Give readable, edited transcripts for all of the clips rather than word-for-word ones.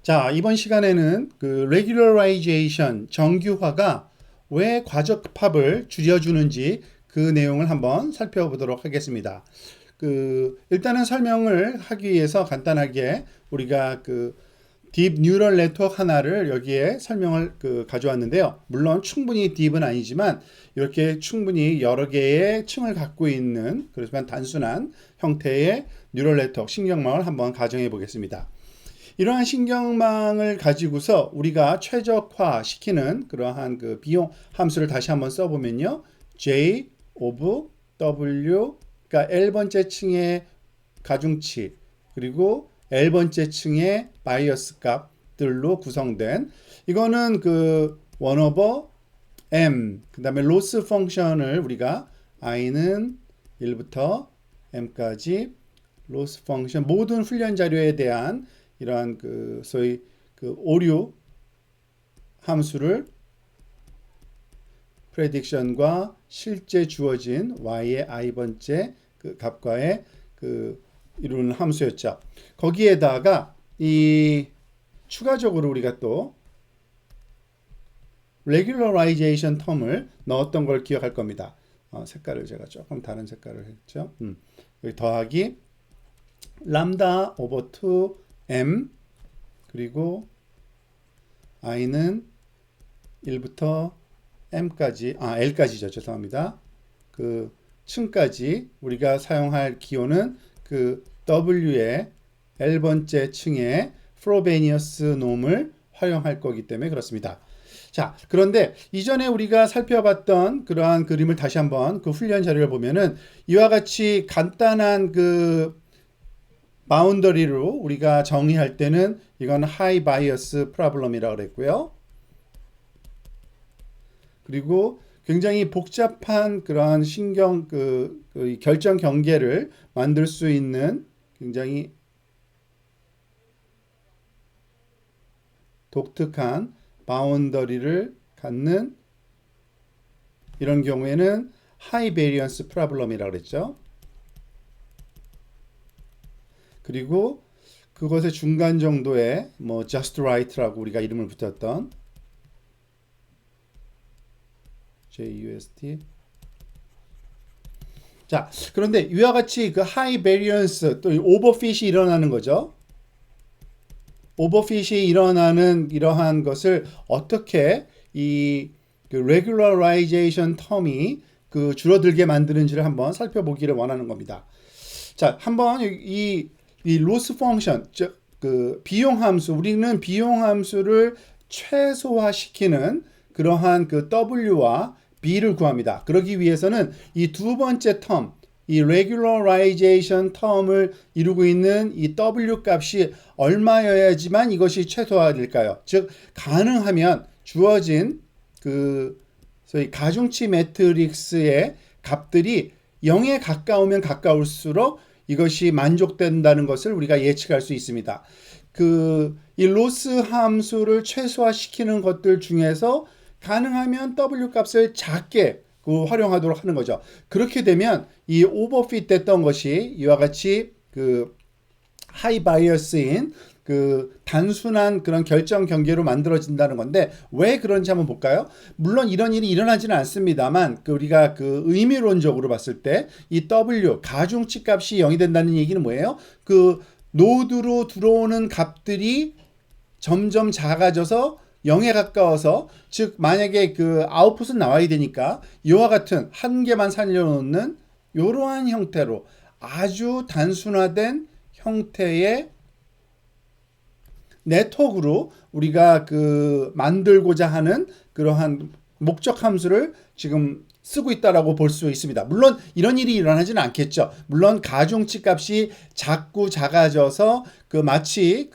자, 이번 시간에는 그 regularization, 정규화가 왜 과적합을 줄여주는지 그 내용을 한번 살펴보도록 하겠습니다. 일단은 설명을 하기 위해서 간단하게 우리가 딥 뉴럴 네트워크 하나를 여기에 설명을 가져왔는데요. 물론 충분히 딥은 아니지만 이렇게 충분히 여러 개의 층을 갖고 있는 그렇지만 단순한 형태의 뉴럴 네트워크 신경망을 한번 가정해 보겠습니다. 이러한 신경망을 가지고서 우리가 최적화 시키는 그러한 비용 함수를 다시 한번 써보면요. J of W, 그러니까 L번째 층의 가중치, 그리고 L번째 층의 바이어스 값들로 구성된, 이거는 1 over M, 그 다음에 로스 펑션을 우리가 I는 1부터 M까지 로스 펑션, 모든 훈련 자료에 대한 이러한 소위 오류 함수를 prediction과 실제 주어진 y의 i번째 값과의 이루는 함수였죠. 거기에다가 이 추가적으로 우리가 또 regularization term을 넣었던 걸 기억할 겁니다. 색깔을 제가 조금 다른 색깔을 했죠. 여기 더하기 람다 오버 2 M, 그리고 i는 1부터 m까지, l까지죠. 죄송합니다. 층까지 우리가 사용할 기호는 w의 l번째 층의 프로베니어스 놈을 활용할 거기 때문에 그렇습니다. 자, 그런데 이전에 우리가 살펴봤던 그러한 그림을 다시 한번 훈련 자료를 보면은 이와 같이 간단한 바운더리로 우리가 정의할 때는 이건 하이 바이어스 프로블럼이라고 그랬고요. 그리고 굉장히 복잡한 그러한 신경 결정 경계를 만들 수 있는 굉장히 독특한 바운더리를 갖는 이런 경우에는 하이 베리언스 프로블럼이라고 그랬죠. 그리고 그것의 중간 정도의 just right라고 우리가 이름을 붙였던 JUST. 자, 그런데 이와 같이 high variance 또 overfit이 일어나는 거죠. overfit이 일어나는 이러한 것을 어떻게 이 regularization term이 줄어들게 만드는지를 한번 살펴보기를 원하는 겁니다. 자, 한번 이 로스 펑션, 즉 비용 함수, 우리는 비용 함수를 최소화시키는 그러한 W와 B를 구합니다. 그러기 위해서는 이 두 번째 텀, 이 regularization 텀을 이루고 있는 이 W 값이 얼마여야지만 이것이 최소화될까요? 즉 가능하면 주어진 소위 가중치 매트릭스의 값들이 0에 가까우면 가까울수록 이것이 만족된다는 것을 우리가 예측할 수 있습니다. 이 로스 함수를 최소화시키는 것들 중에서 가능하면 W 값을 작게 활용하도록 하는 거죠. 그렇게 되면 이 오버핏 됐던 것이 이와 같이 하이 바이어스인 단순한 그런 결정 경계로 만들어진다는 건데 왜 그런지 한번 볼까요? 물론 이런 일이 일어나지는 않습니다만 우리가 의미론적으로 봤을 때 이 W 가중치 값이 0이 된다는 얘기는 뭐예요? 노드로 들어오는 값들이 점점 작아져서 0에 가까워서 즉 만약에 아웃풋은 나와야 되니까 이와 같은 한 개만 살려놓는 이러한 형태로 아주 단순화된 형태의 네트워크로 우리가 만들고자 하는 그러한 목적 함수를 지금 쓰고 있다라고 볼 수 있습니다. 물론 이런 일이 일어나지는 않겠죠. 물론 가중치 값이 자꾸 작아져서 마치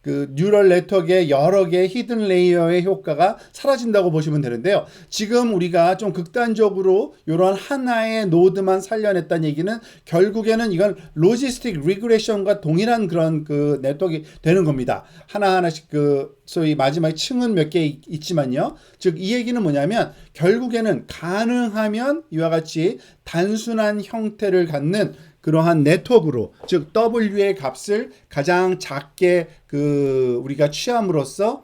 뉴럴 네트워크의 여러 개의 히든 레이어의 효과가 사라진다고 보시면 되는데요. 지금 우리가 좀 극단적으로 이런 하나의 노드만 살려냈다는 얘기는 결국에는 이건 로지스틱 리그레션과 동일한 그런 네트워크가 되는 겁니다. 하나하나씩 소위 마지막에 층은 몇 개 있지만요. 즉 이 얘기는 뭐냐면 결국에는 가능하면 이와 같이 단순한 형태를 갖는 그러한 네트워크로, 즉 W의 값을 가장 작게 우리가 취함으로써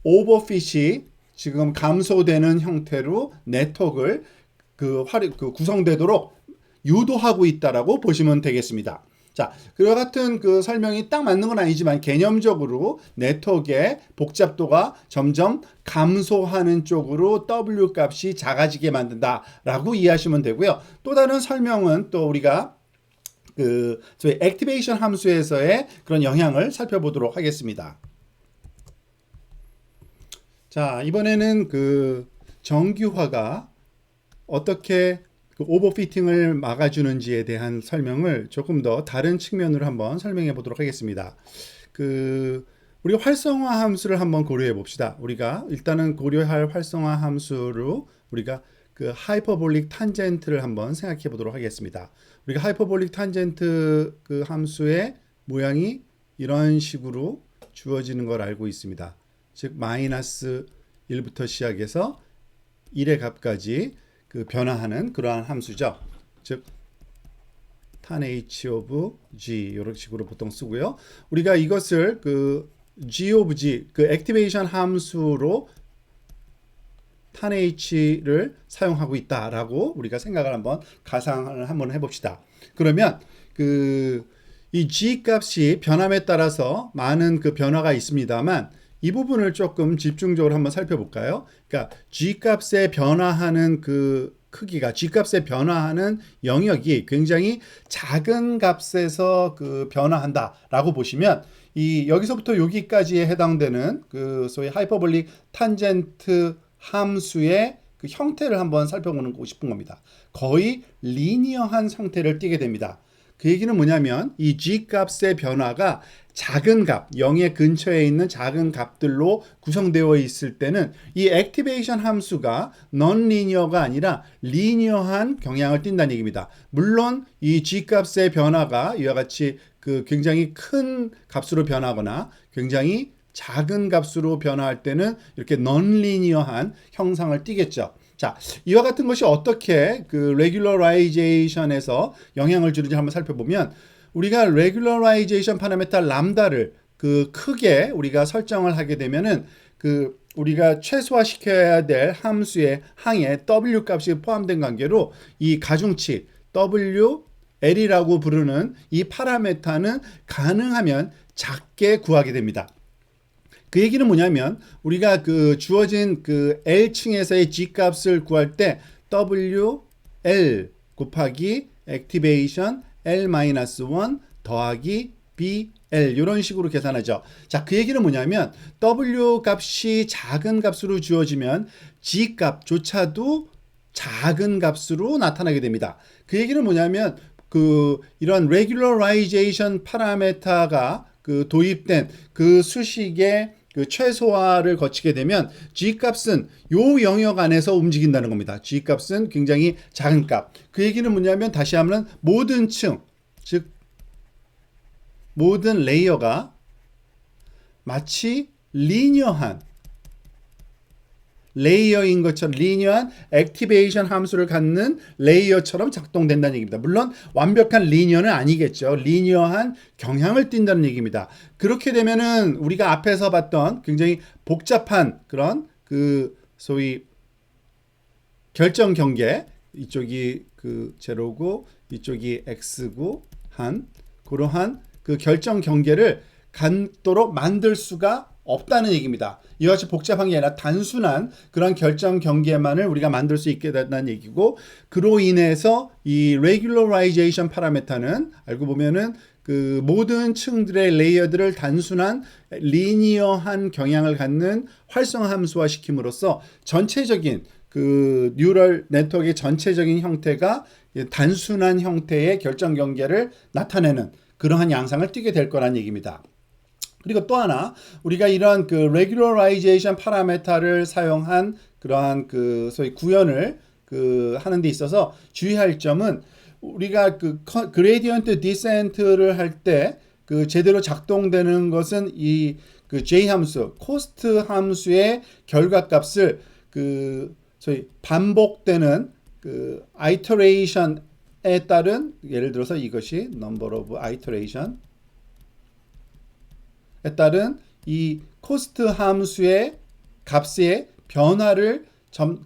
오버핏이 지금 감소되는 형태로 네트워크를 구성되도록 유도하고 있다라고 보시면 되겠습니다. 자, 그와 같은 설명이 딱 맞는 건 아니지만 개념적으로 네트워크의 복잡도가 점점 감소하는 쪽으로 W 값이 작아지게 만든다라고 이해하시면 되고요. 또 다른 설명은 또 우리가 저희 액티베이션 함수에서의 그런 영향을 살펴보도록 하겠습니다. 자, 이번에는 정규화가 어떻게 오버피팅을 막아주는지에 대한 설명을 조금 더 다른 측면으로 한번 설명해 보도록 하겠습니다. 우리가 활성화 함수를 한번 고려해 봅시다. 우리가 일단은 고려할 활성화 함수로 우리가 하이퍼볼릭 탄젠트를 한번 생각해 보도록 하겠습니다. 우리가 하이퍼볼릭 탄젠트 함수의 모양이 이런 식으로 주어지는 걸 알고 있습니다. 즉 마이너스 1부터 시작해서 1의 값까지 변화하는 그러한 함수죠. 즉 tan h of g 이런 식으로 보통 쓰고요. 우리가 이것을 g of g 액티베이션 함수로 tan h를 사용하고 있다라고 우리가 생각을 한번 가상을 한번 해봅시다. 그러면 이 g 값이 변함에 따라서 많은 변화가 있습니다만 이 부분을 조금 집중적으로 한번 살펴볼까요? 그러니까 G값에 변화하는 크기가, G값에 변화하는 영역이 굉장히 작은 값에서 변화한다라고 보시면 여기서부터 여기까지에 해당되는 소위 하이퍼볼릭 탄젠트 함수의 형태를 한번 살펴보고 싶은 겁니다. 거의 리니어한 형태를 띠게 됩니다. 그 얘기는 뭐냐면 이 G값의 변화가 작은 값, 0의 근처에 있는 작은 값들로 구성되어 있을 때는 이 액티베이션 함수가 non-linear가 아니라 리니어한 경향을 띈다는 얘기입니다. 물론 이 G값의 변화가 이와 같이 굉장히 큰 값으로 변하거나 굉장히 작은 값으로 변화할 때는 이렇게 non-linear한 형상을 띠겠죠. 자, 이와 같은 것이 어떻게 regularizzation에서 영향을 주는지 한번 살펴보면 우리가 regularization 파라미터 람다를 크게 우리가 설정을 하게 되면은 우리가 최소화시켜야 될 함수의 항에 W 값이 포함된 관계로 이 가중치 W L이라고 부르는 이 파라미터는 가능하면 작게 구하게 됩니다. 그 얘기는 뭐냐면 우리가 주어진 L층에서의 G값을 구할 때 WL 곱하기 액티베이션 L-1 더하기 BL 이런 식으로 계산하죠. 자, 그 얘기는 뭐냐면 W 값이 작은 값으로 주어지면 G 값조차도 작은 값으로 나타나게 됩니다. 그 얘기는 뭐냐면 이런 regularization 파라미터가 도입된 수식의 최소화를 거치게 되면 G값은 요 영역 안에서 움직인다는 겁니다. G값은 굉장히 작은 값. 그 얘기는 뭐냐면 다시 하면 모든 층, 즉 모든 레이어가 마치 리니어한 레이어인 것처럼 리니어한 액티베이션 함수를 갖는 레이어처럼 작동된다는 얘기입니다. 물론 완벽한 리니어는 아니겠죠. 리니어한 경향을 띈다는 얘기입니다. 그렇게 되면은 우리가 앞에서 봤던 굉장히 복잡한 그런 소위 결정 경계, 이쪽이 제로고 이쪽이 x고 한 그러한 결정 경계를 갖도록 만들 수가 없다는 얘기입니다. 이와 같이 복잡한 게 아니라 단순한 그런 결정 경계만을 우리가 만들 수 있게 된다는 얘기고, 그로 인해서 이 regularization 파라미터는 알고 보면은 모든 층들의 레이어들을 단순한 리니어한 경향을 갖는 활성화 함수화 시킴으로써 전체적인 뉴럴 네트워크의 전체적인 형태가 단순한 형태의 결정 경계를 나타내는 그러한 양상을 띠게 될 거란 얘기입니다. 그리고 또 하나, 우리가 이러한 regularization 파라미터를 사용한 그러한 소위 구현을 하는 데 있어서 주의할 점은, 우리가 gradient descent를 할 때 제대로 작동되는 것은 이 J 함수, cost 함수의 결과값을 소위 반복되는 iteration 따른 예를 들어서 이것이 number of iteration에 따른 이 코스트 함수의 값의 변화를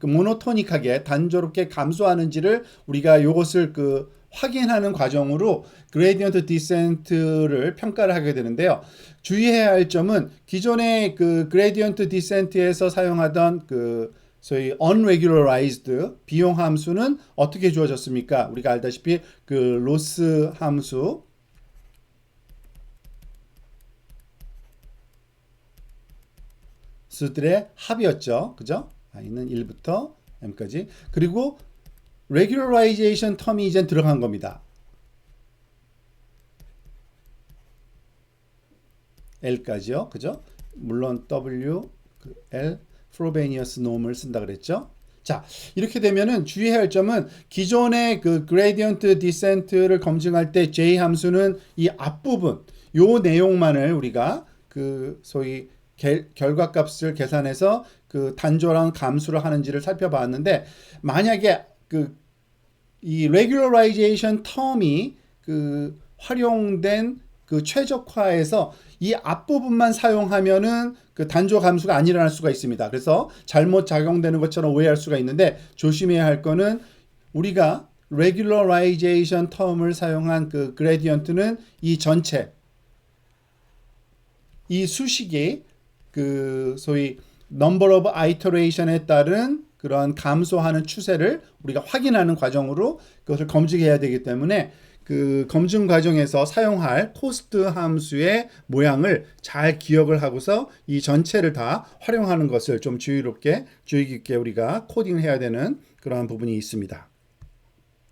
모노토닉하게 단조롭게 감소하는지를 우리가 이것을 확인하는 과정으로 그레디언트 디센트를 평가를 하게 되는데요. 주의해야 할 점은 기존의 그레디언트 디센트에서 사용하던 소위 unregularized 비용 함수는 어떻게 주어졌습니까? 우리가 알다시피 로스 함수 수들의 합이었죠. 그죠? i는 1부터 m까지. 그리고 regularization 텀이 이제 들어간 겁니다. L까지요. 그죠? 물론 W, L, 프로베니어스 놈을 쓴다 그랬죠. 자, 이렇게 되면은 주의해야 할 점은 기존의 그레디언트 디센트를 검증할 때 J 함수는 이 앞부분, 요 내용만을 우리가 소위 결과값을 계산해서 단조랑 감수를 하는지를 살펴봤는데, 만약에 이 regularization 텀이 활용된 최적화에서 이 앞부분만 사용하면은 단조 감수가 안 일어날 수가 있습니다. 그래서 잘못 작용되는 것처럼 오해할 수가 있는데, 조심해야 할 거는 우리가 regularization 텀을 사용한 그레디언트는 이 전체 이 수식이 소위 number of iteration에 따른 그런 감소하는 추세를 우리가 확인하는 과정으로 그것을 검증해야 되기 때문에 검증 과정에서 사용할 코스트 함수의 모양을 잘 기억을 하고서 이 전체를 다 활용하는 것을 좀 주의 깊게 우리가 코딩해야 되는 그러한 부분이 있습니다.